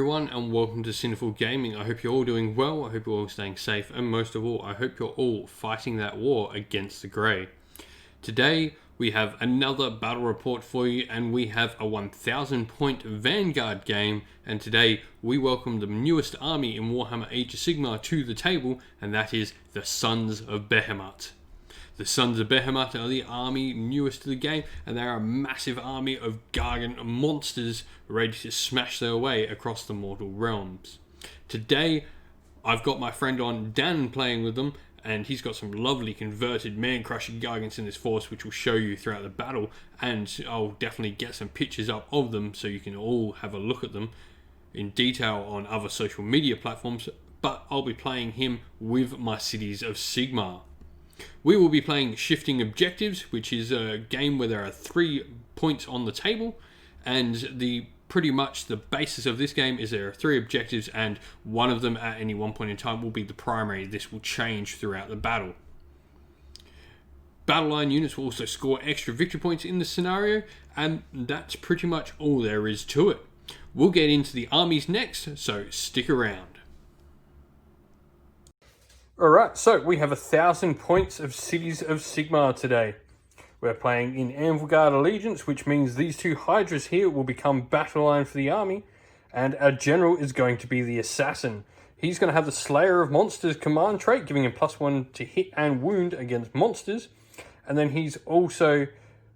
everyone and welcome to Sinful Gaming. I hope you're all doing well, I hope you're all staying safe, and most of all, I hope you're all fighting that war against the Grey. Today, we have another battle report for you, and we have a 1000 point Vanguard game, and today we welcome the newest army in Warhammer Age of Sigmar to the table, and that is the Sons of Behemat. The Sons of Behemat are the army newest to the game, and they are a massive army of gargant monsters ready to smash their way across the mortal realms. Today, I've got my friend on Dan playing with them, and he's got some lovely converted man-crushing gargants in his force, which will show you throughout the battle, and I'll definitely get some pictures up of them so you can all have a look at them in detail on other social media platforms, but I'll be playing him with my cities of Sigmar. We will be playing Shifting Objectives, which is a game where there are 3 points on the table, and pretty much the basis of this game is there are 3 objectives, and one of them at any one point in time will be the primary. This will change throughout the battle. Battle line units will also score extra victory points in this scenario, and that's pretty much all there is to it. We'll get into the armies next, so stick around. Alright, so we have 1000 points of Cities of Sigmar today. We're playing in Vanguard Allegiance, which means these 2 Hydras here will become battle line for the army, and our general is going to be the Assassin. He's going to have the Slayer of Monsters command trait, giving him +1 to hit and wound against monsters, and then he's also...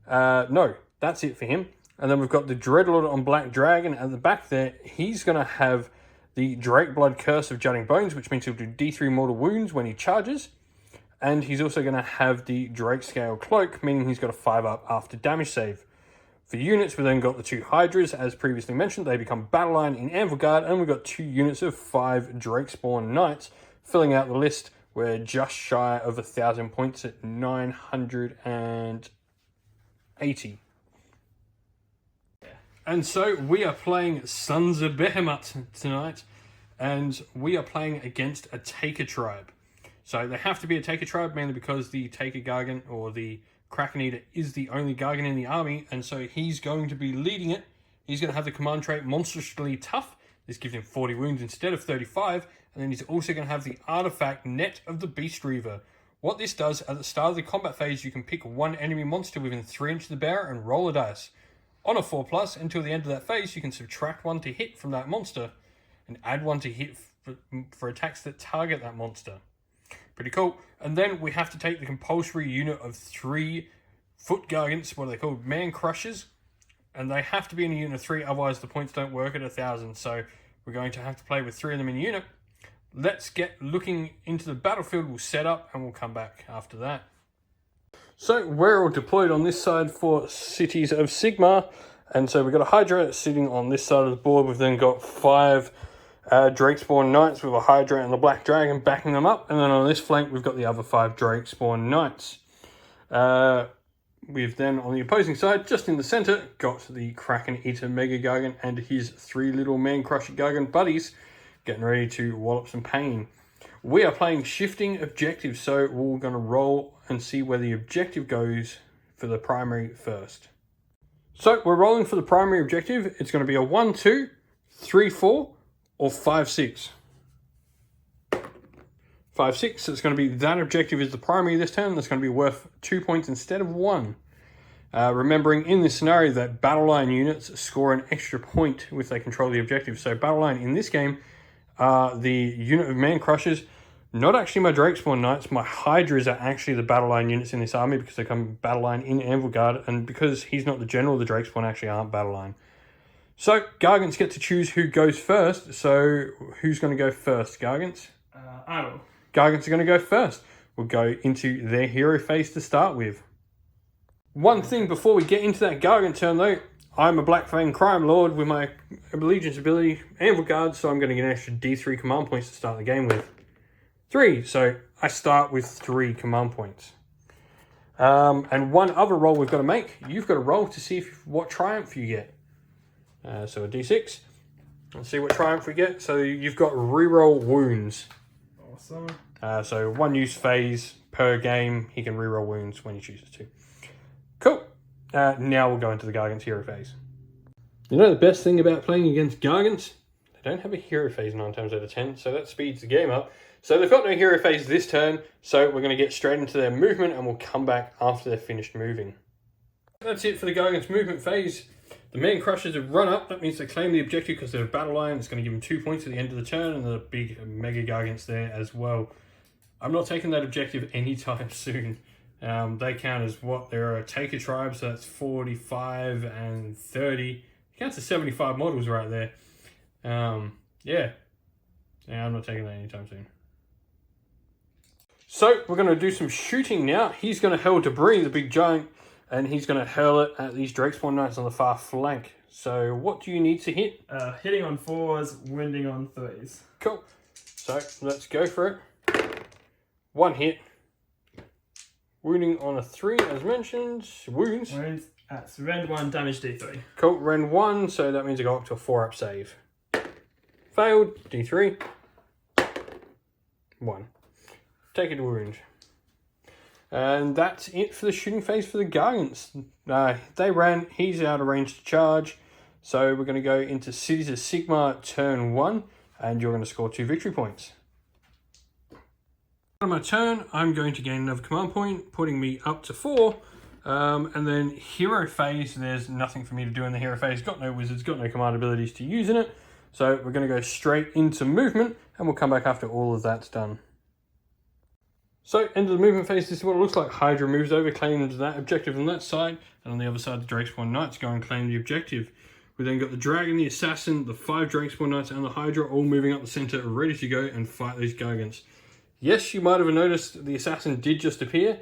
no, that's it for him. And then we've got the Dreadlord on Black Dragon at the back there. He's going to have the Drakeblood Curse of Jutting Bones, which means he'll do D3 mortal wounds when he charges. And he's also going to have the Drakescale Cloak, meaning he's got a 5-up after damage save. For units, we've then got the 2 Hydras, as previously mentioned. They become battle line in Vanguard, and we've got 2 units of 5 Drakespawn Knights. Filling out the list, we're just shy of 1000 points at 980. And so we are playing Sons of Behemat tonight, and we are playing against a Taker tribe. So they have to be a Taker tribe, mainly because the Taker Gargant, or the Kraken Eater, is the only Gargant in the army, and so he's going to be leading it. He's going to have the command trait Monstrously Tough. This gives him 40 wounds instead of 35, and then he's also going to have the artifact Net of the Beast Reaver. What this does, at the start of the combat phase, you can pick one enemy monster within 3 inches of the bearer and roll a dice. On a 4+, until the end of that phase, you can subtract 1 to hit from that monster and add 1 to hit for attacks that target that monster. Pretty cool. And then we have to take the compulsory unit of 3 foot gargants, what are they called? Man Crushers. And they have to be in a unit of 3, otherwise the points don't work at 1000. So we're going to have to play with 3 of them in a unit. Let's get looking into the battlefield. We'll set up and we'll come back after that. So we're all deployed on this side for Cities of Sigmar, and so we've got a Hydra sitting on this side of the board. We've then got 5 Drakespawn Knights with a Hydra and the Black Dragon backing them up, and then on this flank we've got the other 5 Drakespawn Knights. We've then on the opposing side, just in the centre, got the Kraken Eater mega-gargant and his 3 little man-crusher gargant buddies getting ready to wallop some pain. We are playing Shifting Objectives, so we're going to roll and see where the objective goes for the primary first. So we're rolling for the primary objective. It's going to be a 1-2, 3-4, or 5-6. 5-6, so it's going to be that objective is the primary this turn. That's going to be worth 2 points instead of 1. Remembering in this scenario that battle line units score an extra point if they control the objective. So battle line in this game are the unit of man crushers. Not actually my Drakespawn Knights. My Hydras are actually the battle line units in this army because they come battle line in Vanguard, and because he's not the general, the Drakespawn actually aren't battle line. So Gargants get to choose who goes first. So who's going to go first, Gargants? I will. Gargants are going to go first. We'll go into their hero phase to start with. One thing before we get into that Gargant turn though, I'm a Black Fang Crime Lord with my Allegiance ability Vanguard, so I'm going to get an extra D3 command points to start the game with. 3, so I start with 3 command points. And one other roll we've got to make, you've got to roll to see what triumph you get. So a D6, let's see what triumph we get. So you've got reroll wounds. Awesome. So 1 use phase per game, he can reroll wounds when he chooses to. Cool. Now we'll go into the Gargant's hero phase. You know the best thing about playing against Gargants? They don't have a hero phase 9 times out of 10, so that speeds the game up. So they've got no hero phase this turn, so we're going to get straight into their movement and we'll come back after they're finished moving. That's it for the Gargant's movement phase. The Man Crushers have run up. That means they claim the objective because they're a battle line. It's going to give them 2 points at the end of the turn, and the big mega-gargant's there as well. I'm not taking that objective anytime soon. They count as what? They're a taker tribe, so that's 45 and 30. Counts as 75 models right there. Yeah, I'm not taking that anytime soon. So we're going to do some shooting now. He's going to hurl debris, the big giant, and he's going to hurl it at these Drakespawn Knights on the far flank. So what do you need to hit? Hitting on 4s, wounding on 3s. Cool. So let's go for it. 1 hit. Wounding on a 3, as mentioned. Wounds. Wounds. So rend 1, damage D3. Cool. Rend 1, so that means I go up to a 4-up save. Failed. D3. 1. Take a wound. And that's it for the shooting phase for the Gargants. They ran. He's out of range to charge. So we're going to go into Cities of Sigmar turn 1. And you're going to score 2 victory points. On my turn, I'm going to gain another command point, putting me up to 4. And then hero phase, there's nothing for me to do in the hero phase. Got no wizards, got no command abilities to use in it. So we're going to go straight into movement, and we'll come back after all of that's done. So, end of the movement phase, this is what it looks like. Hydra moves over, claiming that objective on that side, and on the other side, the Drakespawn Knights go and claim the objective. We then got the Dragon, the Assassin, the 5 Drakespawn Knights, and the Hydra all moving up the center, ready to go and fight these Gargants. Yes, you might have noticed the Assassin did just appear.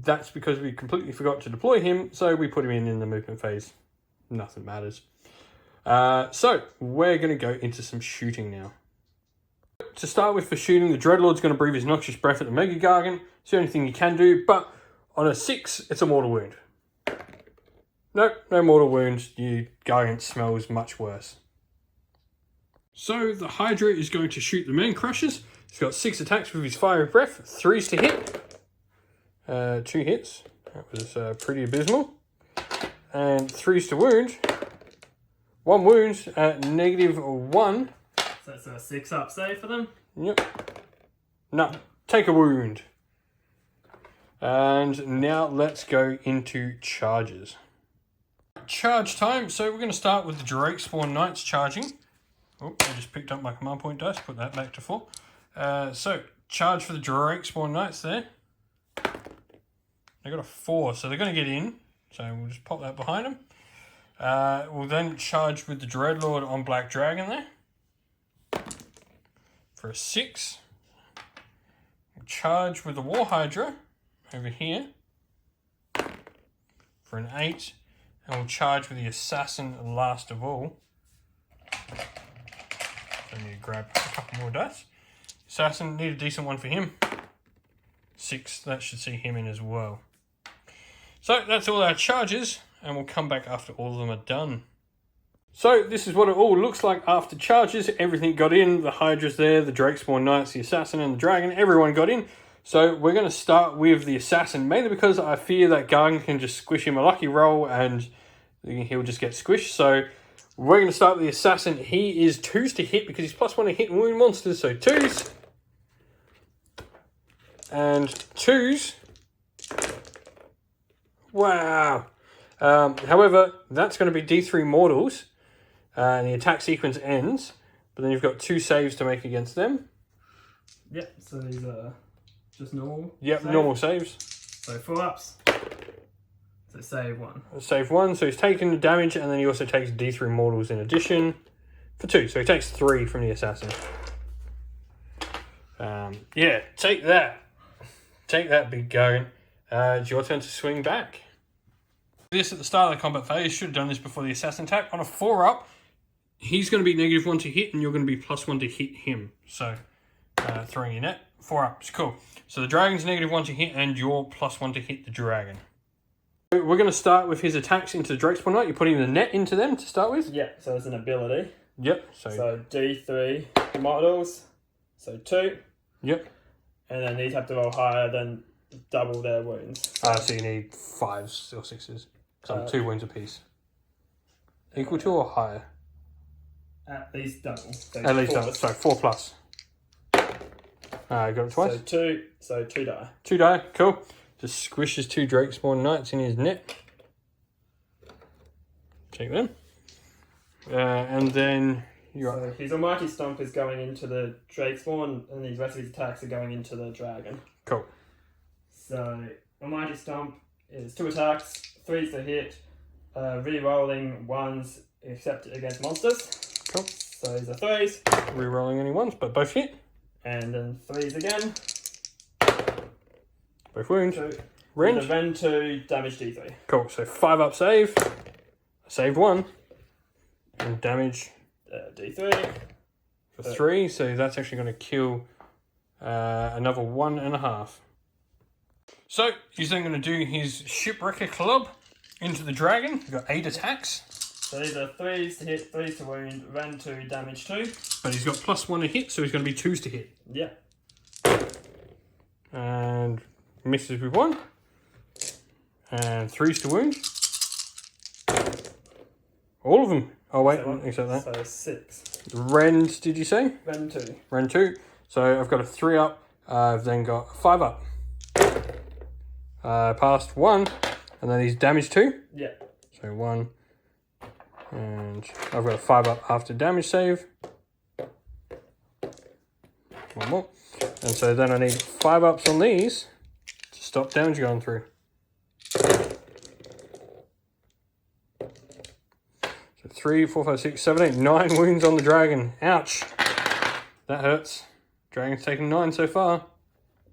That's because we completely forgot to deploy him, so we put him in the movement phase. Nothing matters. So, we're going to go into some shooting now. To start with, for shooting, the Dreadlord's going to breathe his noxious breath at the mega-gargant. It's the only thing you can do, but on a 6, it's a mortal wound. Nope, no mortal wounds. The Gargant smells much worse. So, the Hydra is going to shoot the Man Crushers. He's got 6 attacks with his fiery breath, 3s to hit. 2 hits. That was pretty abysmal. And 3s to wound. 1 wound at -1. So that's a 6-up save for them? Yep. No, take a wound. And now let's go into charges. Charge time. So we're going to start with the Drakespawn Knights charging. Oh, I just picked up my command point dice. Put that back to 4. So, charge for the Drakespawn Knights there. They got a 4, so they're going to get in. So we'll just pop that behind them. We'll then charge with the Dreadlord on Black Dragon there. For a 6. We'll charge with the War Hydra over here. For an 8. And we'll charge with the Assassin last of all. So I need to grab a couple more dice. Assassin, need a decent one for him. 6, that should see him in as well. So that's all our charges, and we'll come back after all of them are done. So this is what it all looks like after charges. Everything got in, the Hydra's there, the Drakespawn Knights, the Assassin and the Dragon, everyone got in. So we're going to start with the Assassin, mainly because I fear that Gargant can just squish him a lucky roll and he'll just get squished. So we're going to start with the Assassin. He is 2s to hit because he's +1 to hit and wound monsters, so 2s. And 2s. Wow. However, that's going to be D3 mortals. And the attack sequence ends. But then you've got 2 saves to make against them. Yep, so these are just normal. Yep, normal saves. So 4-ups. So save 1. Save 1, so he's taking the damage, and then he also takes D3 mortals in addition. For 2, so he takes 3 from the Assassin. Yeah, take that. Take that, big Gargant. It's your turn to swing back. This at the start of the combat phase, should have done this before the Assassin attack. On a 4-up, he's going to be -1 to hit, and you're going to be +1 to hit him. So, throwing your net, 4-ups, cool. So the Dragon's -1 to hit, and you're +1 to hit the Dragon. We're going to start with his attacks into the Drakespawn Knight. You're putting the net into them to start with? Yeah, so it's an ability. Yep. So D3 models, so 2. Yep. And then these have to roll higher than double their wounds. So you need 5s or 6s. So 2 wounds apiece. Equal to or higher? At least double. So At least 4. double. So 4 plus. Got it twice. So 2 die. 2 die. Cool. Just squishes 2 Drakespawn Knights in his net. Take them. And then so his Almighty Stomp is going into the Drakespawn, and the rest of his attacks are going into the Dragon. Cool. So Almighty Stomp is 2 attacks, 3s to hit, re-rolling 1s except against monsters. Cool. So these are 3s. Rerolling any ones, but both hit. And then 3s again. Both wounds. 2. Rend. The Rend 2, damage D3. Cool. So 5 up save. Saved 1. And damage D3. for 3. So that's actually going to kill another 1.5. So he's then going to do his Shipwrecker Club into the Dragon. You've got 8 attacks. So these are 3s to hit, 3s to wound, Rend 2, damage 2. But he's got +1 to hit, so he's going to be 2s to hit. Yeah. And misses with 1. And 3s to wound. All of them. Oh wait, except that. So 6. Rend, did you say? Rend 2. Rend 2. So I've got a 3 up. I've then got a 5 up. Past 1. And then he's damage 2. Yeah. So 1. And I've got a 5 up after damage save. 1 more. And so then I need 5 ups on these to stop damage going through. So 3, 4, 5, 6, 7, 8, 9 wounds on the dragon. Ouch. That hurts. Dragon's taken 9 so far.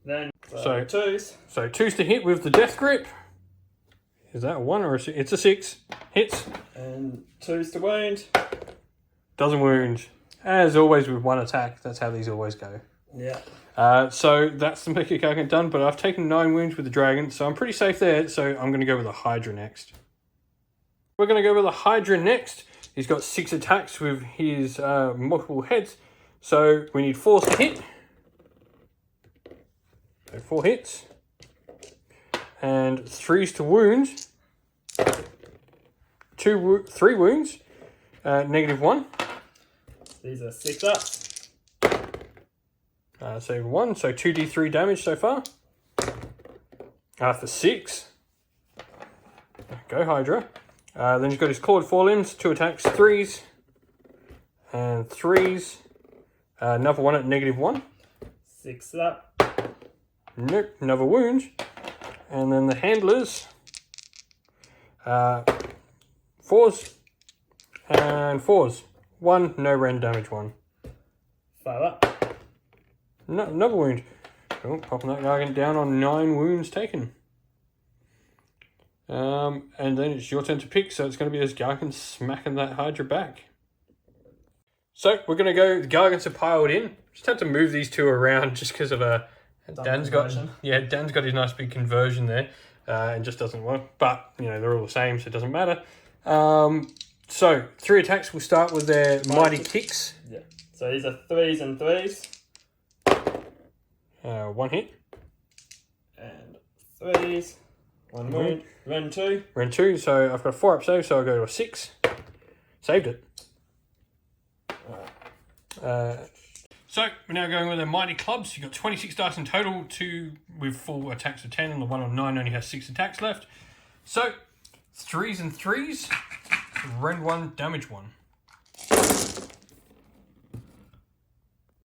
Then So 2s. So 2s to hit with the death grip. Is that a 1 or a 6? It's a 6. Hits. And 2s to wound. Doesn't wound. As always with 1 attack. That's how these always go. Yeah. So that's the mega-gargant done, but I've taken 9 wounds with the dragon, so I'm pretty safe there. So I'm going to go with a Hydra next. We're going to go with a Hydra next. He's got 6 attacks with his multiple heads. So we need 4s to hit. So 4 hits. And 3s to wound. 3 wounds. -1. These are 6 ups. Save 1, so 2d3 damage so far. For 6. Go Hydra. Then he's got his clawed forelimbs, 2 attacks, 3s. And 3s. Another one at -1. 6 up. Nope, another wound. And then the handlers. 4s. And 4s. 1, no rend damage 1. 5 up. No, another wound. Cool, popping that gargant down on 9 wounds taken. And then it's your turn to pick, so it's going to be this gargant smacking that Hydra back. So we're going to go, the gargants are piled in. Just have to move these 2 around just because of Dan's got his nice big conversion there. And just doesn't work. But, you know, they're all the same, so it doesn't matter. So 3 attacks will start with their mighty kicks. Yeah. So these are 3s and 3s. 1 hit. And 3s. 1 wound. Rend 2. Rend 2, so I've got a 4 up save, so I'll go to a 6. Saved it. So we're now going with the mighty clubs. You've got 26 dice in total, 2 with full attacks of 10, and the one on 9 only has 6 attacks left. So 3s and 3s. Rend 1, damage 1.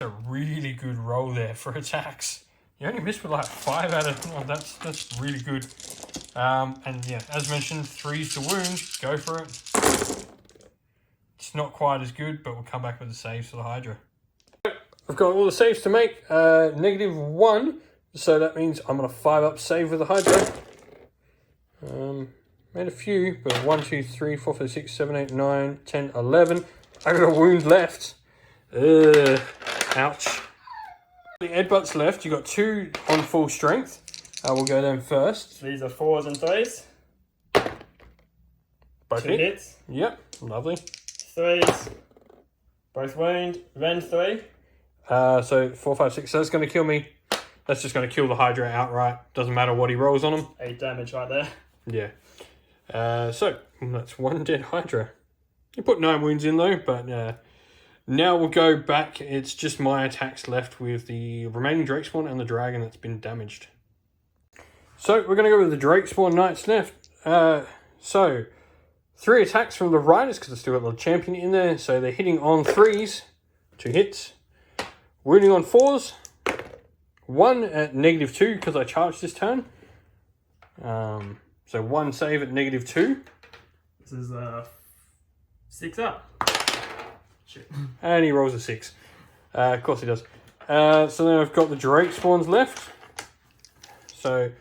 A really good roll there for attacks. You only missed with like 5 out of... Oh, that's really good. And yeah, as mentioned, 3s to wound. Go for it. It's not quite as good, but we'll come back with the saves for the Hydra. I've got all the saves to make. -1. So that means I'm going to 5 up save with the Hydra. Made a few, but 1, 2, 3, 4, 5, 6, 7, 8, 9, 10, 11. I got a wound left. Ouch. The Edbutts left. You got 2 on full strength. We'll go them first. These are 4s and 3s. Both 2 hits. Yep, lovely. 3s. Both wound. Rend 3. So 4, 5, 6. So that's going to kill me. That's just going to kill the Hydra outright. Doesn't matter what he rolls on him. 8 damage right there. Yeah. So that's 1 dead Hydra. You put 9 wounds in though, but Now we'll go back. It's just my attacks left with the remaining Drakespawn and the dragon that's been damaged. So we're going to go with the Drakespawn Knights left. So 3 attacks from the Riders because I still got the champion in there. So they're hitting on 3s, 2 hits. Wounding on 4s, 1 at -2 because I charged this turn. So 1 save at -2. This is 6 up. Shit. And he rolls a 6. Of course he does. So then I've got the Drakespawns left. So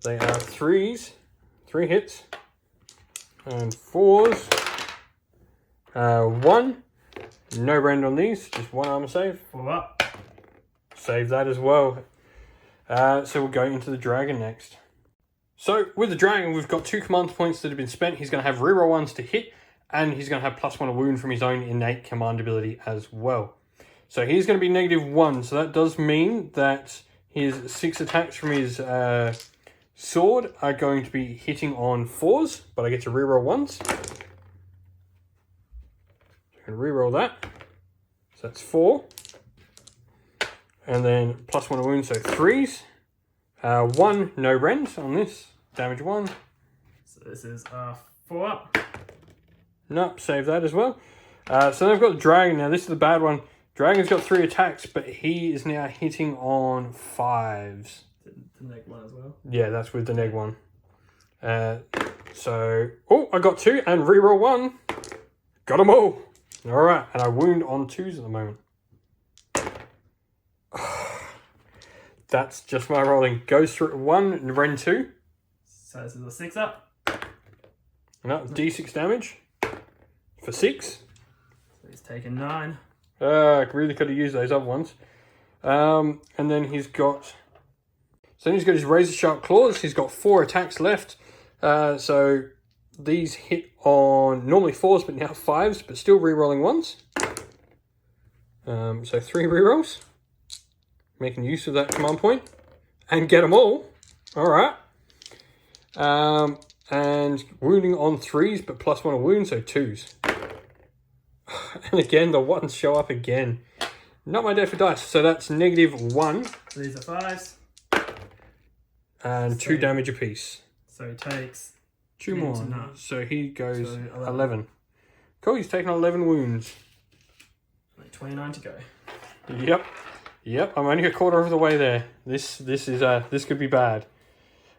they are 3s, 3 hits, and 4s. 1. No rend on these, just 1 armor save. 4 up. Save that as well. So we'll go into the dragon next. So with the dragon, we've got 2 command points that have been spent. He's going to have reroll 1s to hit, and he's going to have +1 a wound from his own innate command ability as well. So he's going to be -1. So that does mean that his 6 attacks from his sword are going to be hitting on 4s, but I get to reroll 1s. I'm going to reroll that. So that's 4. And then +1 a wound, so 3s. 1, no rend on this. Damage 1. So this is 4 up. Nope, save that as well. So then I've got the dragon. Now this is the bad one. Dragon's got 3 attacks, but he is now hitting on 5s. The neg 1 as well. Yeah, that's with the neg 1. So, oh, I got 2 and reroll 1. Got them all. All right, and I wound on 2s at the moment. That's just my rolling. Goes through 1 and rend 2. So this is a 6 up. No, D6 damage for 6. So he's taken 9. I really could have used those other ones. And then he's got... So then he's got his razor sharp claws. He's got 4 attacks left. So these hit on normally 4s, but now 5s, but still re-rolling 1s. So 3 re-rolls. Making use of that command point. And get them all. Alright. And wounding on 3s, but +1 a wound, so 2s. And again, the 1s show up again. Not my day for dice. So that's -1. So these are 5s. And 2 damage apiece. So he takes 2 more. No. So he goes So 11. Cool, he's taken 11 wounds. 29 to go. Yep, I'm only a quarter of the way there. This could be bad.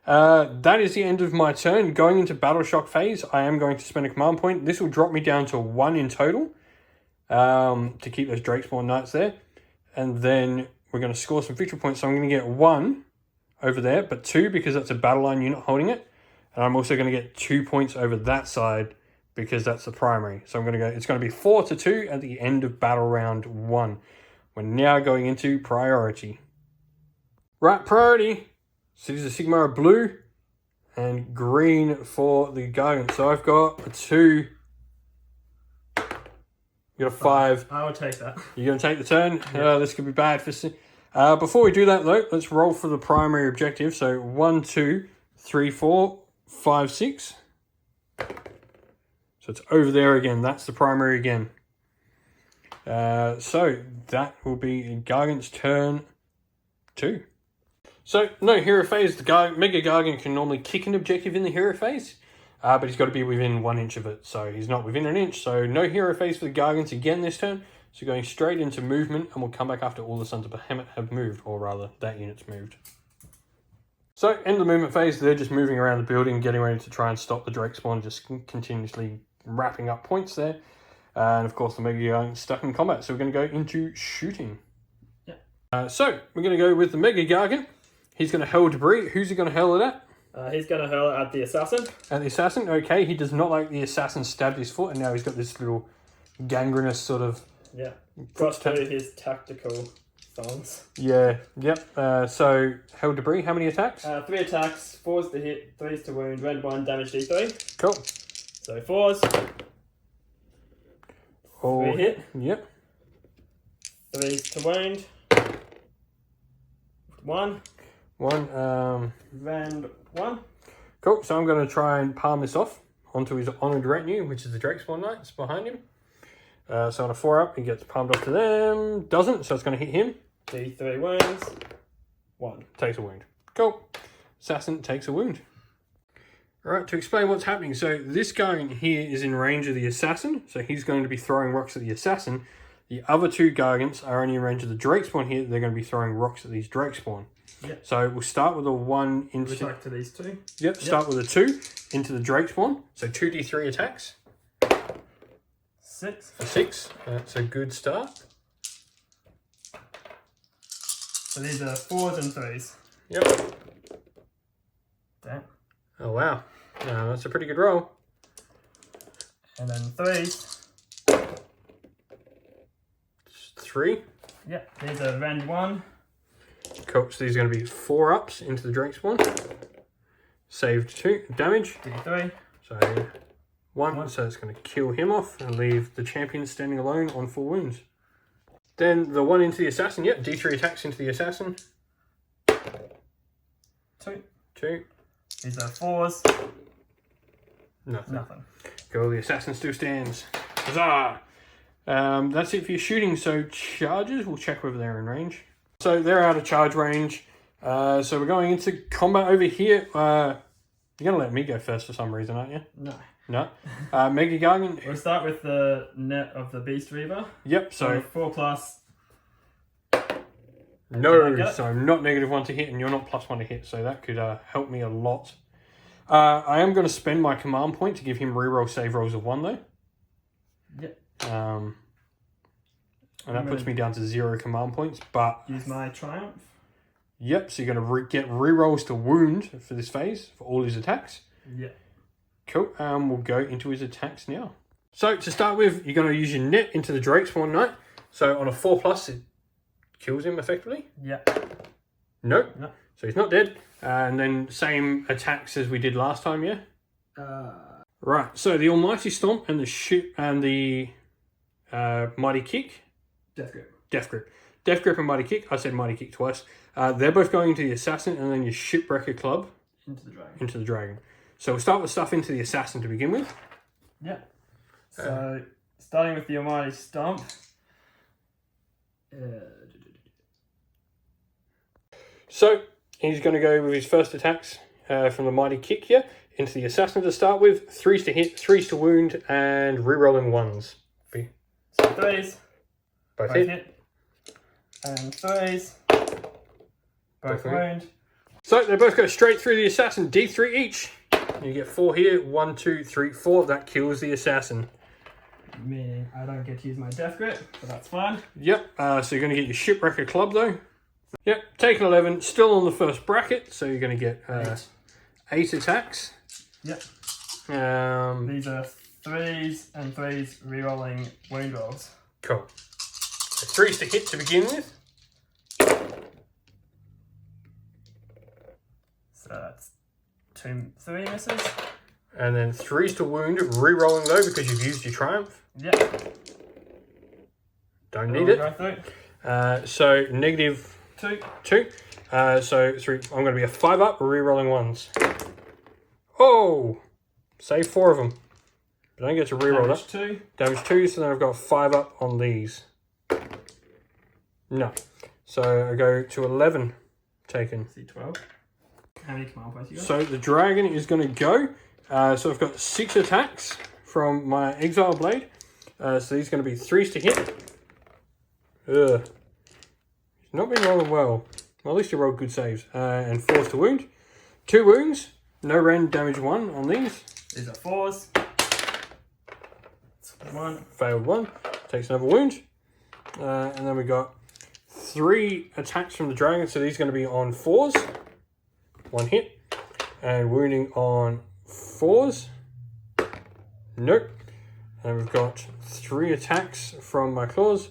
That is the end of my turn. Going into Battle Shock phase, I am going to spend a command point. This will drop me down to 1 in total. To keep those Drakespawn Knights there. And then we're going to score some victory points. So I'm going to get 1 over there, but 2 because that's a battle line unit holding it. And I'm also going to get 2 points over that side because that's the primary. So I'm going to go, it's going to be 4 to 2 at the end of battle round 1. We're now going into priority. Right, priority. Cities of Sigmar are blue and green for the Gargant. So I've got a 2. You got a 5. I will take that. You're going to take the turn? Yeah. This could be bad for... before we do that, though, let's roll for the primary objective. So 1, 2, 3, 4, 5, 6. So it's over there again. That's the primary again. So that will be Gargant's turn 2. So no hero phase. The mega-gargant can normally kick an objective in the hero phase. But he's got to be within 1 inch of it. So he's not within an inch. So no hero phase for the Gargants again this turn. So going straight into movement, and we'll come back after all the Sons of Behemat have moved, or rather, that unit's moved. So, end of the movement phase, they're just moving around the building, getting ready to try and stop the Drakespawn, just continuously wrapping up points there. And of course, the mega-gargant's stuck in combat, so we're going to go into shooting. Yeah. So, we're going to go with the mega-gargant. He's going to hurl debris. Who's he going to hurl it at? He's going to hurl it at the assassin. At the assassin? Okay, he does not like the assassin stabbed his foot, and now he's got this little gangrenous sort of... Yeah, got to his tactical songs. Yeah, yep. So, held debris, how many attacks? 3 attacks, 4s to hit, 3s to wound, rend 1, damage D3. Cool. So 4s. Oh, 3 hit. Yep. 3s to wound. 1. 1. Rend 1. Cool, so I'm going to try and palm this off onto his honoured retinue, which is the Drakespawn Knights behind him. So on a 4-up, he gets palmed off to them. Doesn't, so it's going to hit him. D3 wounds. 1. Takes a wound. Cool. Assassin takes a wound. Alright, to explain what's happening. So this guy in here is in range of the assassin. So he's going to be throwing rocks at the assassin. The other 2 gargants are only in range of the drake spawn here. They're going to be throwing rocks at these drake spawn. Yep. So we'll start with a 1 into... We'll attack to these 2. Yep, start with a 2 into the drake spawn. So 2d3 attacks. 6. 6. That's a good start. So these are 4s and 3s. Yep. Damn. Oh, wow. That's a pretty good roll. And then 3s. 3. Yep, these are range 1. Cool, so these are going to be 4-ups into the drake spawn. Saved 2 damage. D3. So 1, so it's going to kill him off and leave the champion standing alone on 4 wounds. Then the 1 into the assassin, yep, D3 attacks into the assassin. 2. 2. These are 4s. Nothing. Cool, the assassin still stands. Huzzah! That's it for your shooting. So charges, we'll check whether they're in range. So they're out of charge range. So we're going into combat over here. You're going to let me go first for some reason, aren't you? No. No. Mega-gargant. We'll start with the net of the Beast Reaver. Yep, so 4 plus. no, so I'm not -1 to hit and you're not +1 to hit, so that could help me a lot. I am going to spend my command point to give him reroll save rolls of 1 though. Yep. And that puts me down to 0 command points, but... Use my triumph. Yep, so you're going to get rerolls to wound for this phase, for all his attacks. Yep. Cool, we'll go into his attacks now. So to start with, you're going to use your net into the Drake Spawn Knight. So on a 4+, it kills him effectively. Yep. Nope. No. So he's not dead. And then same attacks as we did last time, yeah? Right, so the Almighty Stomp and the Ship and the Mighty Kick. Death Grip. Death Grip. Death Grip and Mighty Kick. I said Mighty Kick twice. They're both going into the Assassin and then your Shipwrecker Club. Into the Dragon. Into the Dragon. So we'll start with stuff into the Assassin to begin with. Yep. So, starting with the Almighty Stomp. So, he's going to go with his first attacks from the Mighty Kick here into the Assassin to start with. 3s to hit, 3s to wound, and rerolling 1s. So 3s. Both hit. And 3s. Both wound. So, they both go straight through the Assassin. D3 each. You get 4 here. 1, 2, 3, 4. That kills the Assassin. Meaning I don't get to use my Death Grip, but that's fine. Yep. So you're going to get your Shipwrecker Club though. Yep. Take an 11. Still on the first bracket. So you're going to get 8 attacks. Yep. These are 3s and 3s rerolling wound rolls. Cool. So 3s to hit to begin with. So that's 3 misses. And then 3s to wound, re-rolling though because you've used your Triumph. Yep. Don't need it. So -2. 2. So 3. I'm going to be a 5-up, re-rolling 1s. Oh! Save 4 of them. But I don't get to re-roll that. 2. Damage 2, so then I've got 5-up on these. No. So I go to 11 taken. See 12. How many command points you got? So the dragon is going to go. So I've got 6 attacks from my Exile Blade. So these are going to be 3s to hit. Ugh. He's not been rolling well. Well, at least he rolled good saves. And 4s to wound. 2 wounds. No random damage 1 on these. These are 4s. 1. Failed 1. Takes another wound. And then we got 3 attacks from the dragon. So these are going to be on 4s. 1 hit. And wounding on 4s. Nope. And we've got 3 attacks from my claws.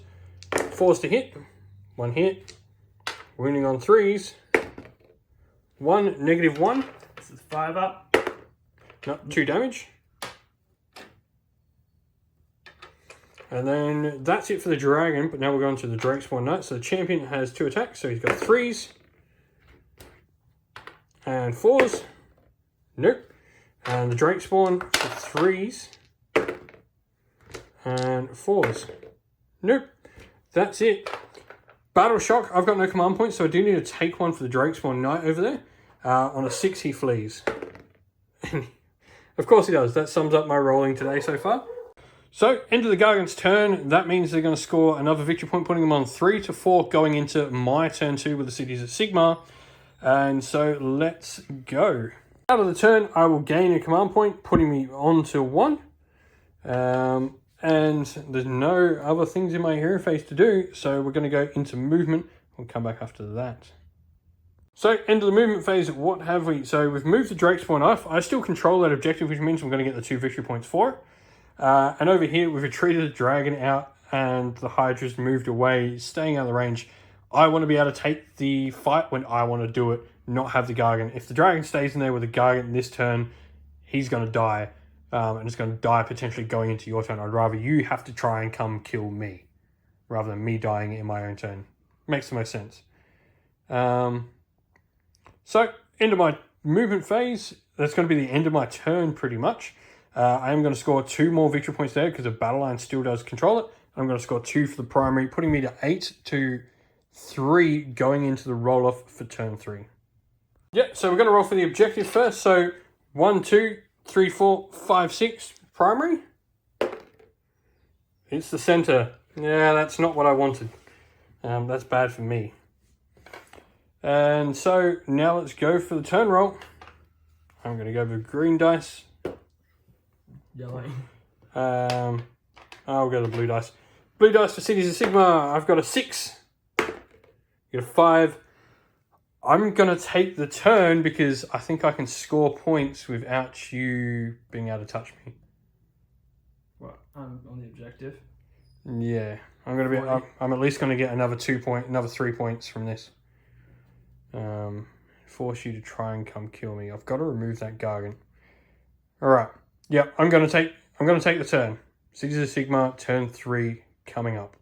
4s to hit. 1 hit. Wounding on 3s. 1, -1. This is 5-up. No, 2 damage. And then that's it for the dragon, but now we're going to the Drake Spawn Knight. So the champion has 2 attacks, so he's got 3s. And 4s. Nope. And the Drake Spawn for 3s. And 4s. Nope. That's it. Battle Shock. I've got no command points, so I do need to take one for the Drakespawn Knight over there. On a 6, he flees. Of course he does. That sums up my rolling today so far. So, end of the Gargant's turn. That means they're going to score another victory point, putting them on 3 to 4, going into my turn 2 with the cities of Sigmar. And so, let's go. Out of the turn, I will gain a command point, putting me on to 1. And there's no other things in my hero phase to do, so we're going to go into movement. We'll come back after that. So, end of the movement phase, what have we? So, we've moved the Drakespawn off. I still control that objective, which means I'm going to get the 2 victory points for it. And over here, we've retreated the dragon out, and the Hydra's moved away, staying out of the range. I want to be able to take the fight when I want to do it, not have the Gargant. If the dragon stays in there with the Gargant this turn, he's going to die. And it's going to die potentially going into your turn. I'd rather you have to try and come kill me, rather than me dying in my own turn. Makes the most sense. So, end of my movement phase. That's going to be the end of my turn, pretty much. I am going to score 2 more victory points there, because the battle line still does control it. I'm going to score 2 for the primary, putting me to 8 to 3 going into the roll-off for turn 3. Yeah, so we're going to roll for the objective first. So, 1, 2, 3, 4, 5, 6, primary. It's the center. Yeah, that's not what I wanted. That's bad for me. And so now let's go for the turn roll. I'm going to go with green dice. Yellow. I'll go to blue dice. Blue dice for Cities of Sigmar. I've got a 6. Got a 5. I'm going to take the turn because I think I can score points without you being able to touch me. What? I'm on the objective. Yeah. I'm at least going to get another 3 points from this. Force you to try and come kill me. I've got to remove that Gargant. Alright. Yep, I'm going to take the turn. Cities of Sigmar, turn 3 coming up.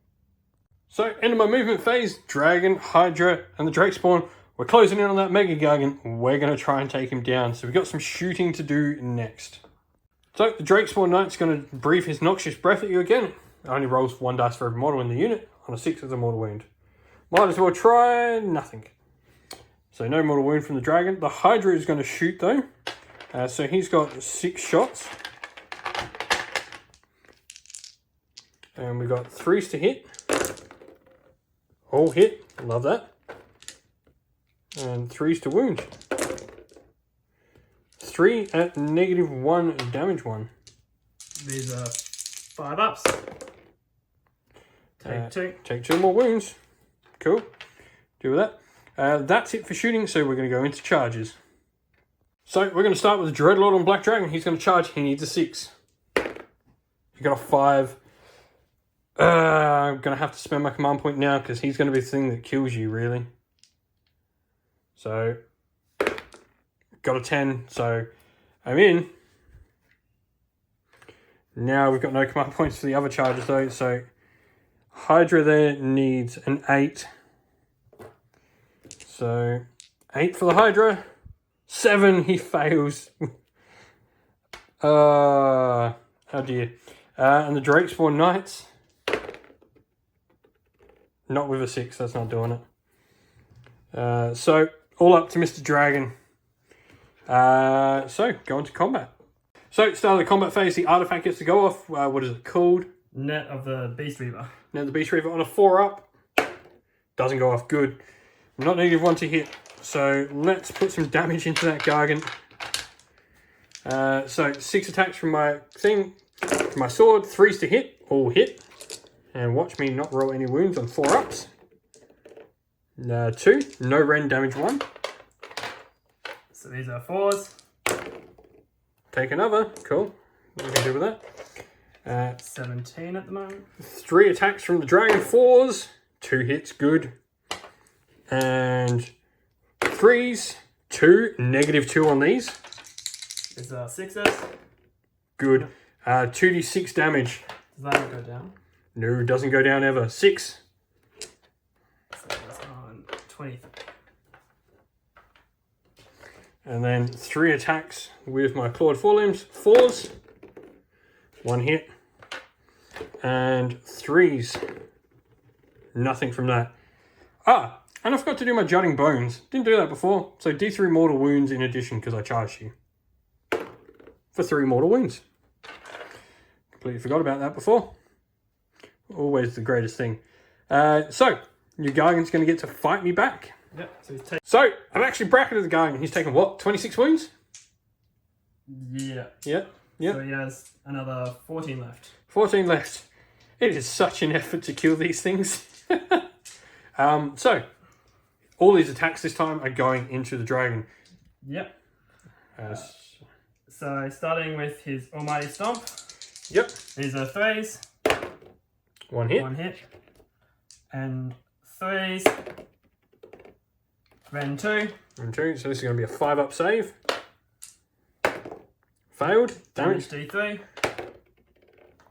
So, end of my movement phase, Dragon, Hydra, and the Drakespawn. We're closing in on that mega-gargant. We're going to try and take him down. So we've got some shooting to do next. So the Drakespawn Knight's going to breathe his noxious breath at you again. It only rolls 1 dice for every mortal in the unit. On a 6 it's a mortal wound. Might as well try nothing. So no mortal wound from the dragon. The Hydra is going to shoot though. So he's got 6 shots. And we've got 3s to hit. All hit. Love that. And 3s to wound. 3 at -1 damage 1. These are 5 ups. Take 2. Take 2 more wounds. Cool. Deal with that. That's it for shooting, so we're going to go into charges. So we're going to start with the Dreadlord on Black Dragon. He's going to charge. He needs a 6. He got a 5. I'm going to have to spend my command point now because he's going to be the thing that kills you, really. So, got a 10, so I'm in. Now we've got no command points for the other charges though, so Hydra there needs an 8. So, 8 for the Hydra. 7, he fails. How dear. And the Drakespawn Knights. Not with a 6, that's not doing it. So, all up to Mr. Dragon. So, go into combat. So, start of the combat phase, the artifact gets to go off. What is it called? Net of the Beast Reaver. Net of the Beast Reaver on a 4 up. Doesn't go off, good. Not -1 to hit. So, let's put some damage into that Gargant. So, 6 attacks from my thing. From my sword, 3s to hit. All hit. And watch me not roll any wounds on 4 ups. 2. No rend damage 1. So these are 4s. Take another. Cool. What can we do with that? 17 at the moment. 3 attacks from the dragon. 4s. 2 hits. Good. And 3s. 2. -2 on these. These are 6s. Good. 2d6 damage. Does that not go down? No, doesn't go down ever. 6. So it's on 20. And then 3 attacks with my clawed forelimbs. 4s. 1 hit. And 3s. Nothing from that. Ah, and I forgot to do my jutting bones. Didn't do that before. So D3 mortal wounds in addition because I charged you. For 3 mortal wounds. Completely forgot about that before. Always the greatest thing. So, your Gargant's going to get to fight me back. Yep. So, I've actually bracketed the Gargant. He's taken what? 26 wounds? Yeah. Yep. Yep. So he has another 14 left. 14 left. It is such an effort to kill these things. So, all these attacks this time are going into the dragon. Yep. So starting with his Almighty Stomp. Yep. These are 3s. 1 hit. 1 hit. And 3s. Then 2. And 2. So this is going to be a 5-up save. Failed. Damage. D3.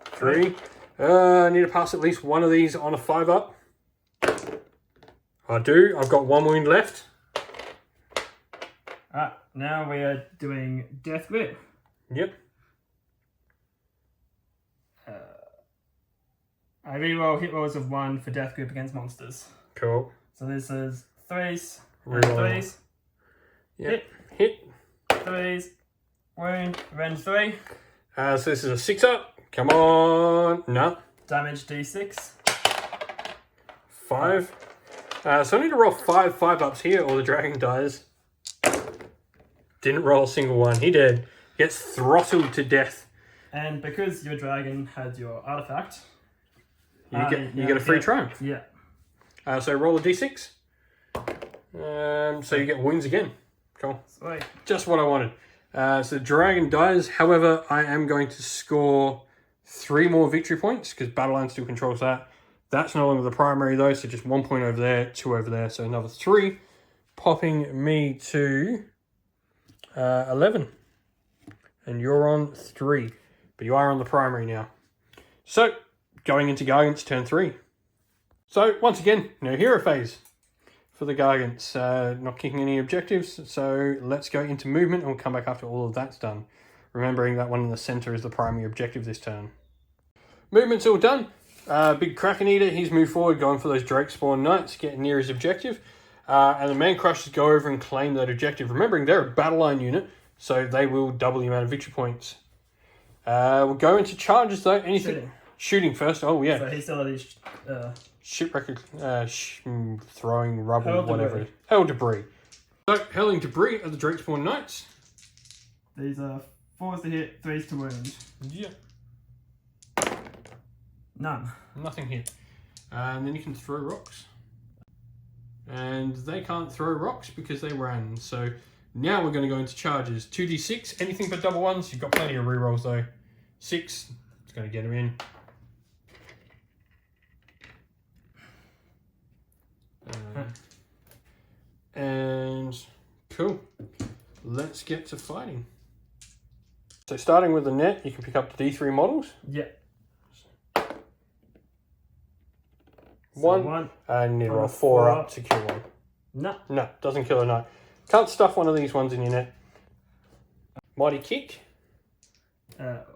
3. I need to pass at least one of these on a 5-up. I do. I've got 1 wound left. Alright, now we are doing Death Grip. Yep. I reroll hit rolls of 1 for Death Grip against monsters. Cool. So this is 3s. And Reroll. 3s. Yep. Hit. 3s. Wound. Rend 3. So this is a 6-up. Come on. No. Damage D6. 5. So I need to roll 5 5-ups here or the dragon dies. Didn't roll a single one. He did. Gets throttled to death. And because your dragon had your artifact, You get a free triumph. Yeah. So roll a d6. So you get wounds again. Cool. Sweet. Just what I wanted. So the dragon dies. However, I am going to score 3 more victory points because Battleplan still controls that. That's no longer the primary though, so just 1 point over there, 2 over there, so another 3, popping me to 11. And you're on 3, but you are on the primary now. So, going into Gargant's turn 3. So, once again, no hero phase for the Gargants. Not kicking any objectives, so let's go into movement and we'll come back after all of that's done. Remembering that one in the center is the primary objective this turn. Movement's all done. Big Kraken Eater, he's moved forward, going for those Drake Spawn Knights, getting near his objective. And the Man Crushers go over and claim that objective. Remembering, they're a battle line unit, so they will double the amount of victory points. We'll go into charges, though. Anything? Shooting first. Oh, yeah. So he's still at his... Shipwreck, throwing rubble, Hurl whatever. debris. Hurl debris. So, hurling debris at the Drake Spawn Knights. These are 4s to hit, 3s to wound. Yeah. None. Nothing hit. And then you can throw rocks. And they can't throw rocks because they ran. So now we're going to go into charges. 2d6, anything but double ones. You've got plenty of rerolls though. 6, it's going to get them in. And cool. Let's get to fighting. So starting with the net, you can pick up the D3 models. Yeah. One. And you need to roll 4 up to kill one. No. No, doesn't kill a knight. Can't stuff one of these ones in your net. Mighty Kick.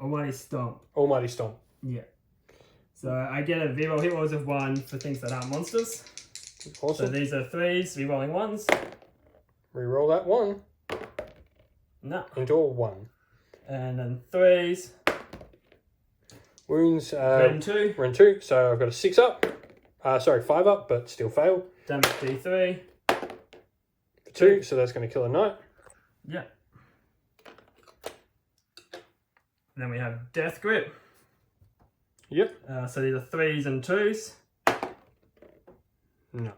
Almighty Stomp. Almighty Stomp. Yeah. So I get a reroll hit rolls of 1 for things that aren't monsters. Awesome. So these are 3s, rerolling 1s. Reroll that 1 No. into a 1. And then 3s. Wounds. Rend 2. Rend 2. So I've got a 6 up. Sorry, 5 up, but still fail. Damage D3. For 2, so that's going to kill a knight. Yeah. Then we have Death Grip. Yep. So these are 3s and 2s. No.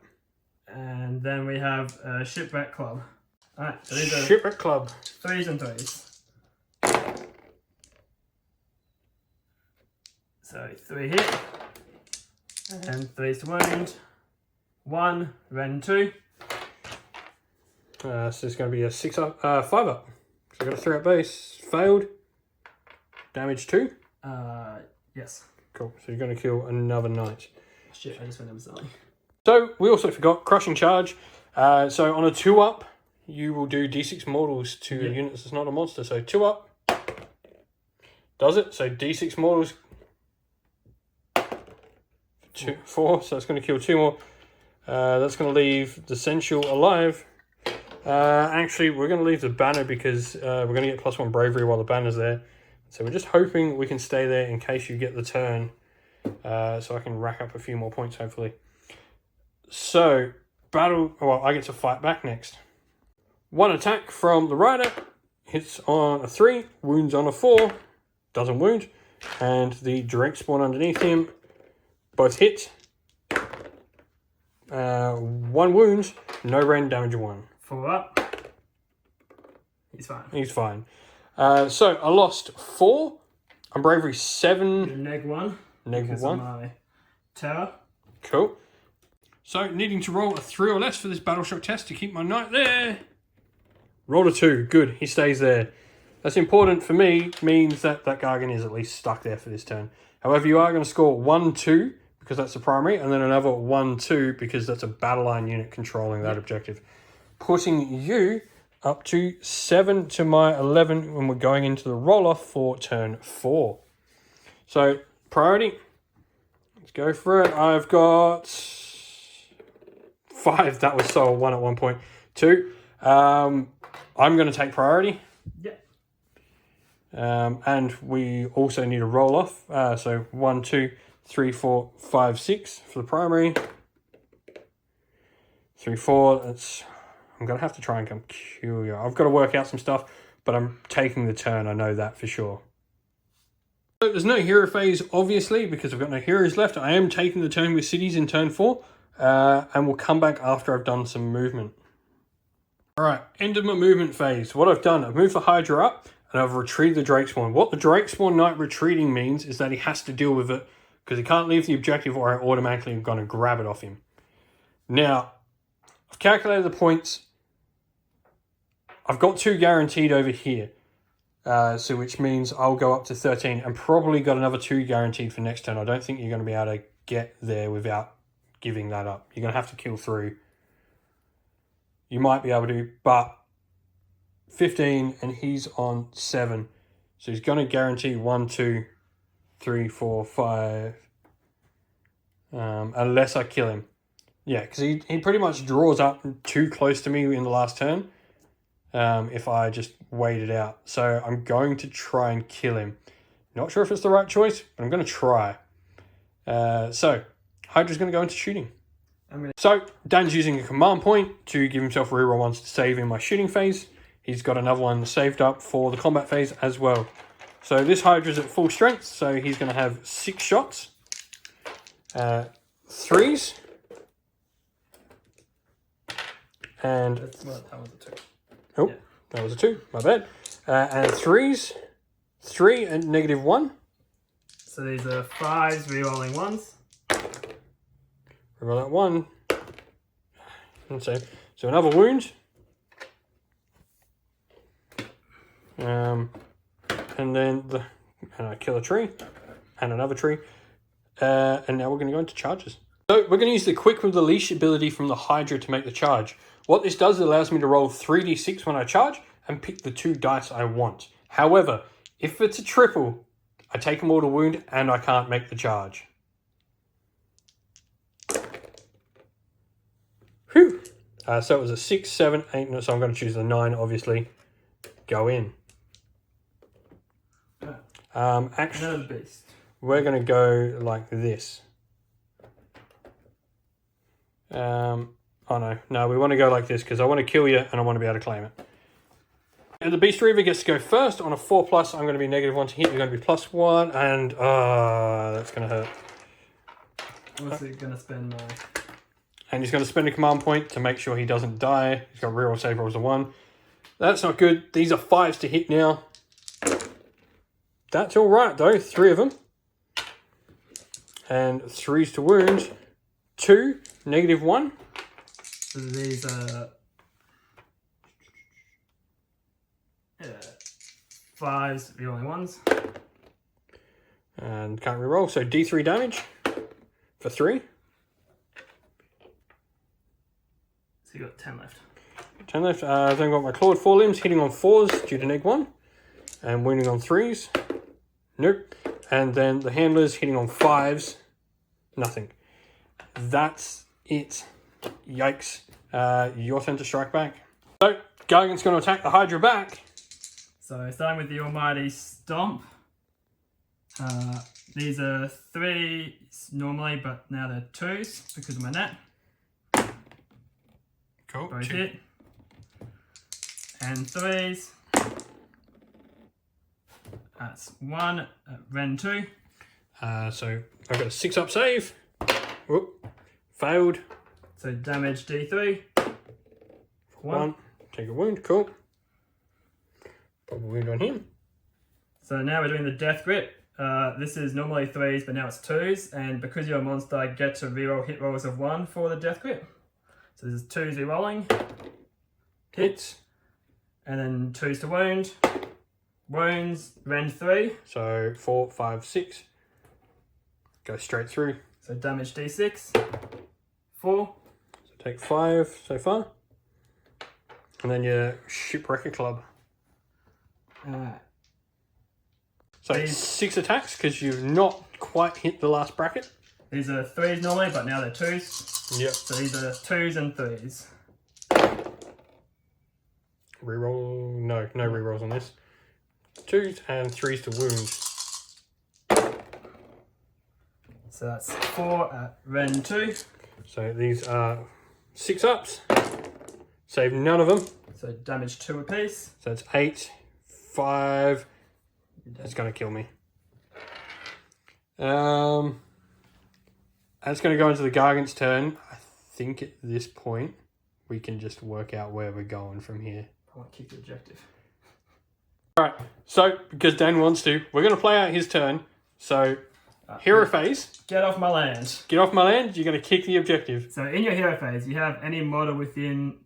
And then we have Shipwreck Club. Alright, so these are Shipwreck Club. 3s and 3s. So 3 hit. And 3s to wound. 1, Rend 2. So it's going to be a 6 up, 5 up. So I've got a 3 up base. Failed. Damage 2. Yes. Cool. So you're going to kill another knight. Shit, I just went over something. So we also forgot Crushing Charge. So on a 2 up, you will do D6 mortals to a unit that's not a monster. So 2 up. Does it. So D6 mortals. 4. So it's going to kill 2 more. That's going to leave the Sensual alive. Actually, we're going to leave the banner because we're going to get +1 bravery while the banner's there. So we're just hoping we can stay there in case you get the turn. So I can rack up a few more points, hopefully. So, well, I get to fight back next. 1 attack from the rider. Hits on a 3, wounds on a 4. Doesn't wound. And the Drake spawn underneath him. Both hit. 1 wound. No rend, damage 1. 4 up. He's fine. He's fine. So I lost 4. I'm bravery 7. Neg 1. Neg 1. My tower. Cool. So needing to roll a 3 or less for this battle shock test to keep my knight there. Rolled a 2. Good. He stays there. That's important for me. Means that that Gargant is at least stuck there for this turn. However, you are going to score 1-2 because that's the primary, and then another 1-2 because that's a battle line unit controlling that objective. Putting you up to 7 to my 11 when we're going into the roll-off for turn 4. So, priority. Let's go for it. I've got 5. That was so 1 at one point. 2. I'm going to take priority. Yeah. And we also need a roll-off. So 1, 2, 3, 4, 5, 6 for the primary. 3, 4. That's... I'm going to have to try and come kill you. I've got to work out some stuff, but I'm taking the turn. I know that for sure. So there's no hero phase, obviously, because I've got no heroes left. I am taking the turn with cities in turn 4, and we'll come back after I've done some movement. All right, end of my movement phase. What I've done, I've moved the Hydra up, and I've retrieved the Drake Spawn. What the Drake Spawn Knight retreating means is that he has to deal with it, because he can't leave the objective or I automatically am going to grab it off him. Now, I've calculated the points. I've got 2 guaranteed over here, so which means I'll go up to 13 and probably got another 2 guaranteed for next turn. I don't think you're going to be able to get there without giving that up. You're going to have to kill through. You might be able to, but 15 and he's on 7. So he's going to guarantee 1, 2, 3, 4, 5, unless I kill him. Yeah, because he pretty much draws up too close to me in the last turn. If I just wait it out. So I'm going to try and kill him. Not sure if it's the right choice, but I'm going to try. So Hydra's going to go into shooting. So Dan's using a command point to give himself a reroll once to save in my shooting phase. He's got another one saved up for the combat phase as well. So this Hydra's at full strength, so he's going to have 6 shots. 3s. And... Well, that was a 2. Oh, yeah. That was a 2. My bad. And 3s. 3 and -1. So these are 5s, rerolling 1s. Reroll that 1. And so another wound. And then and I kill a tree. And another tree. And now we're going to go into charges. So we're going to use the Quick with the Leash ability from the Hydra to make the charge. What this does, it allows me to roll 3d6 when I charge and pick the 2 dice I want. However, if it's a triple, I take a mortal wound and I can't make the charge. Whew. So it was a 6, 7, 8, no, so I'm going to choose the 9, obviously. Go in. Actually, beast. We're going to go like this. Oh no, we want to go like this because I want to kill you and I want to be able to claim it. And the Beast Reaver gets to go first on a 4+. I'm going to be -1 to hit. You're going to be +1, and that's going to hurt. What's it going to spend? And he's going to spend a command point to make sure he doesn't die. He's got reroll save rolls of 1. That's not good. These are 5s to hit now. That's all right though. 3 of them, and 3s to wound. 2 -1. So these are 5s, rerolling 1s. And can't reroll, so D3 damage for 3. So you got 10 left. 10 left. I've then got my clawed forelimbs hitting on 4s due to -1. And wounding on 3s. Nope. And then the handlers hitting on 5s. Nothing. that's it. Yikes. Your turn to strike back. So, Gargant's going to attack the Hydra back. So starting with the almighty Stomp. These are 3s normally, but now they're 2s because of my net. Cool. Both hit. And 3s. That's 1 at Ren 2. So I've got a 6-up save. Whoop. Failed. So damage D3. 1. Take a wound. Cool. Put a wound on him. So now we're doing the Death Grip. This is normally 3s, but now it's 2s. And because you're a monster, I get to reroll hit rolls of 1 for the Death Grip. So this is 2s rerolling. Hits. And then 2s to wound. Wounds, Ren 3. So 4, 5, 6. Go straight through. So damage D6. 4. So take 5 so far. And then your Shipwrecker Club. So These- 6 attacks because you've not quite hit the last bracket. These are 3s normally, but now they're 2s. Yep. So these are 2s and 3s. Reroll. No rerolls on this. 2s and 3s to wound. So that's 4 at Ren 2. So these are 6-ups. Save none of them. So damage 2 apiece. So it's 8, 5. That's going to kill me. That's going to go into the Gargant's turn. I think at this point we can just work out where we're going from here. I want to keep the objective. Alright, so because Dan wants to, we're going to play out his turn. So, hero phase. Get off my land. Get off my land, you're going to kick the objective. So in your hero phase, you have any model within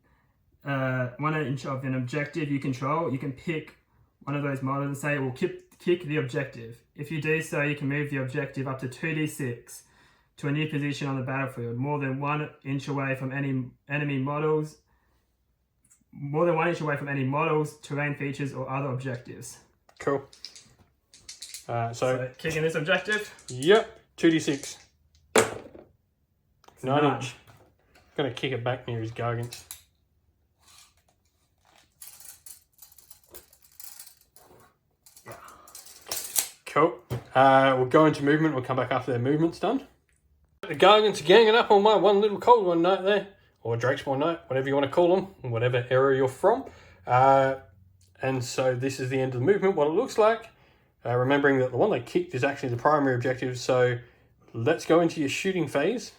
1 inch of an objective you control. You can pick one of those models and say it will kick the objective. If you do so, you can move the objective up to 2d6 to a new position on the battlefield, more than 1 inch away from any enemy models. More than 1 inch away from any models, terrain features, or other objectives. Cool. So kicking this objective. Yep, 2d6. 9 9. inch. Gonna kick it back near his Gargant. Cool. We'll go into movement. We'll come back after their movement's done. The Gargant's ganging up on my one little cold one knight there. Or Drakespawn Knight, whatever you want to call them, whatever era you're from. And so this is the end of the movement, what it looks like. Remembering that the one they kicked is actually the primary objective, so let's go into your shooting phase.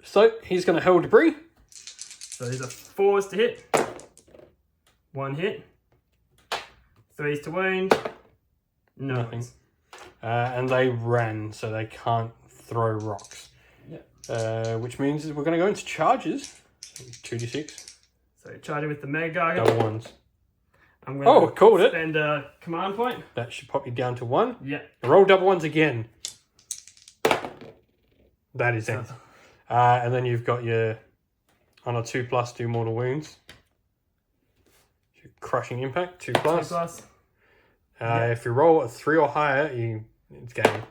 So he's going to hurl debris. So these are 4s to hit. 1 hit. 3s to wound. Nothing. And they ran, so they can't throw rocks. Which means we're going to go into charges. So 2d6. So charging with the mega-gargant. Double ones. I'm going to called it. spend a command point. That should pop you down to 1. Yeah. Roll double ones again. That is it. And then you've got your on a 2+, do mortal wounds. Your crushing impact, 2+. 2+. If you roll a 3 or higher, it's game.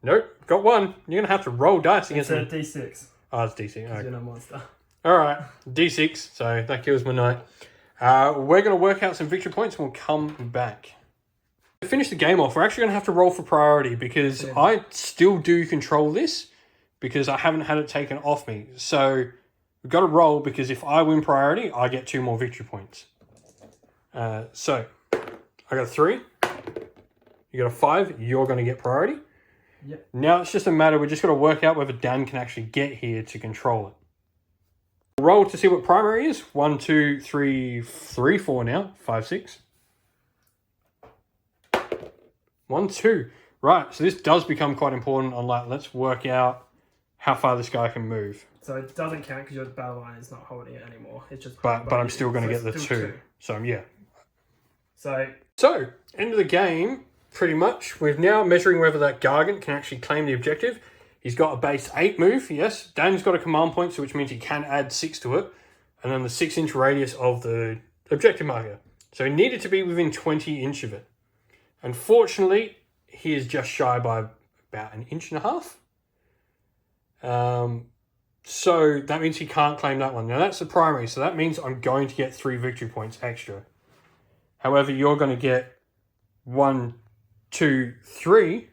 Nope, got 1. You're going to have to roll dice against It's me. a D6. Oh, it's DC. You're Okay. not a monster. Alright, D6, so that kills my knight. We're going to work out some victory points and we'll come back. To finish the game off, we're actually going to have to roll for priority because I still do control this because I haven't had it taken off me. So we've got to roll because if I win priority, I get 2 more victory points. So I got a 3. You got a 5. You're going to get priority. Yep. Now it's just a matter, we're just got to work out whether Dan can actually get here to control it. Roll to see what primary is. 1, 2, 3, 4 now. 5, 6. 1, 2. Right, so this does become quite important on like, let's work out how far this guy can move. So it doesn't count because your battle line is not holding it anymore. It's just. But I'm still going to get the it's still 2. So yeah. So end of the game, pretty much. We're now measuring whether that Gargant can actually claim the objective. He's got a base 8 move, yes. Dan's got a command point, so which means he can add 6 to it. And then the 6-inch radius of the objective marker. So he needed to be within 20 inch of it. Unfortunately, he is just shy by about 1.5 inches. So that means he can't claim that one. Now that's the primary, so that means I'm going to get 3 victory points extra. However, you're going to get 1, 2, 3.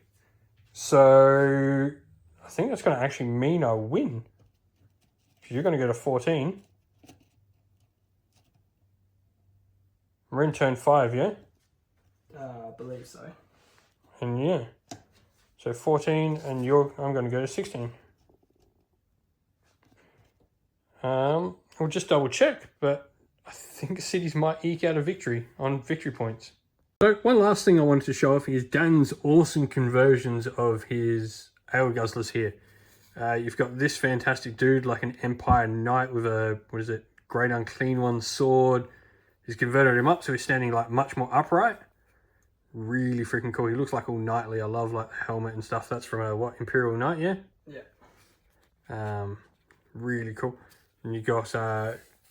So I think that's going to actually mean I win. You're going to get a 14. We're in turn 5, yeah? I believe so. And yeah. So 14, and I'm going to go to 16. We'll just double check, but I think cities might eke out a victory on victory points. So one last thing I wanted to show off is Dan's awesome conversions of his ale guzzlers here. You've got this fantastic dude, like an Empire Knight with a, what is it, Great Unclean One sword. He's converted him up so he's standing like much more upright. Really freaking cool. He looks like all knightly. I love like the helmet and stuff. That's from a what, Imperial Knight, yeah? Yeah. Really cool. And you got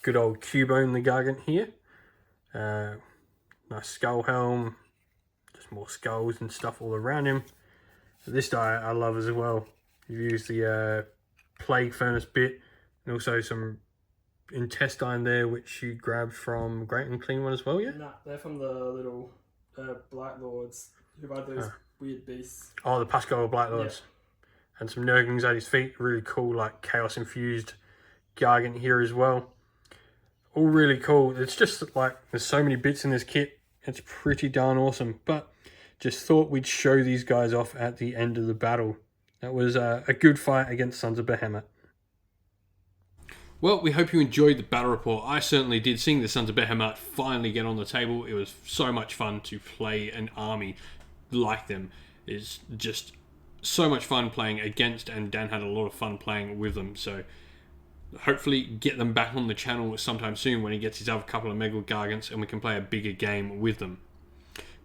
good old Cubone the Gargant here. Nice skull helm. Just more skulls and stuff all around him. This die I love as well. You use the plague furnace bit and also some intestine there, which you grabbed from Great and Clean One as well, yeah? Nah, they're from the little Black Lords who ride those weird beasts. Oh, the Pascal Black Lords. Yeah. And some Nurglings at his feet. Really cool, like chaos infused Gargant here as well. All really cool. It's just like there's so many bits in this kit. It's pretty darn awesome. But just thought we'd show these guys off at the end of the battle. That was a good fight against Sons of Behemat. Well, we hope you enjoyed the battle report. I certainly did. Seeing the Sons of Behemat finally get on the table, it was so much fun to play an army like them. It's just so much fun playing against, and Dan had a lot of fun playing with them. So hopefully get them back on the channel sometime soon when he gets his other couple of mega-gargants and we can play a bigger game with them.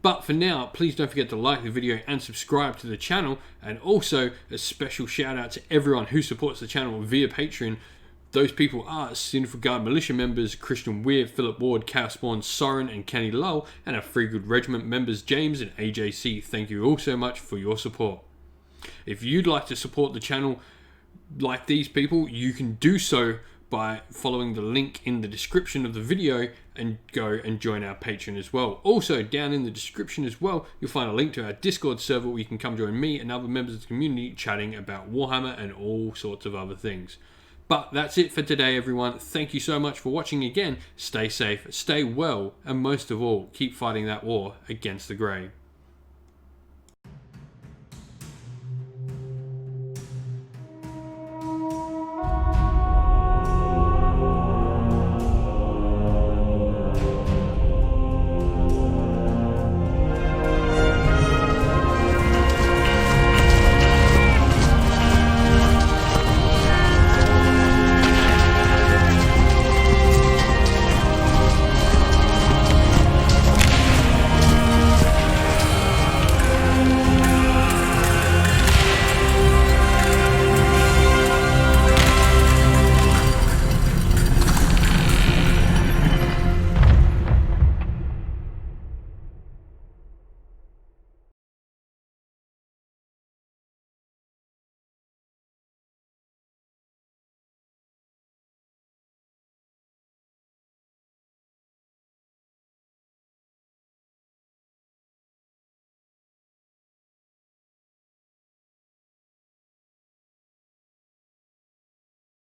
But for now, please don't forget to like the video and subscribe to the channel. And also a special shout out to everyone who supports the channel via Patreon. Those people are Sinful Guard Militia members Christian Weir, Philip Ward, Chaos Spawn, Soren and Kenny Lull, and our Free Good Regiment members James and AJC. Thank you all so much for your support. If you'd like to support the channel like these people, you can do so by following the link in the description of the video and go and join our Patreon as well. Also, down in the description as well, you'll find a link to our Discord server where you can come join me and other members of the community chatting about Warhammer and all sorts of other things. But that's it for today, everyone. Thank you so much for watching again. Stay safe, stay well, and most of all, keep fighting that war against the Grey.